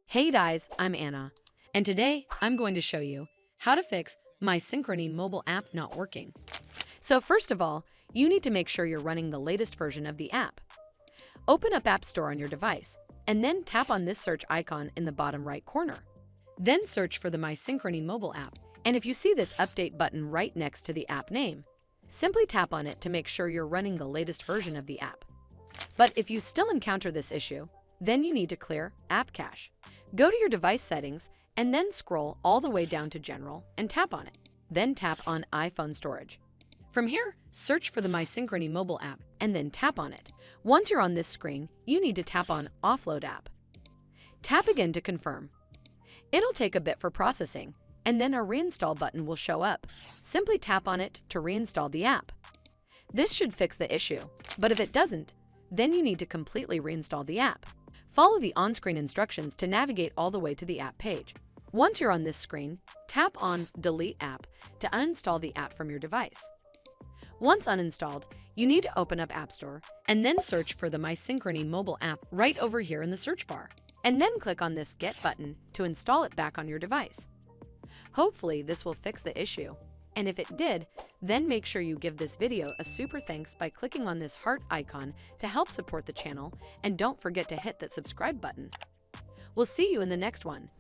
Hey guys, I'm Anna, and today I'm going to show you how to fix MySynchrony mobile app not working. So first of all, you need to make sure you're running the latest version of the app. Open up App Store on your device, and then tap on this search icon in the bottom right corner. Then search for the MySynchrony mobile app, and if you see this update button right next to the app name, simply tap on it to make sure you're running the latest version of the app. But if you still encounter this issue, then you need to clear App Cache. Go to your device settings and then scroll all the way down to General and tap on it. Then tap on iPhone Storage. From here, search for the MySynchrony mobile app and then tap on it. Once you're on this screen, you need to tap on Offload App. Tap again to confirm. It'll take a bit for processing, and then a Reinstall button will show up. Simply tap on it to reinstall the app. This should fix the issue, but if it doesn't, then you need to completely reinstall the app. Follow the on-screen instructions to navigate all the way to the app page. Once you're on this screen, tap on Delete App to uninstall the app from your device. Once uninstalled, you need to open up App Store and then search for the MySynchrony mobile app right over here in the search bar, and then click on this Get button to install it back on your device. Hopefully, this will fix the issue. And if it did, then make sure you give this video a super thanks by clicking on this heart icon to help support the channel, and don't forget to hit that subscribe button. We'll see you in the next one.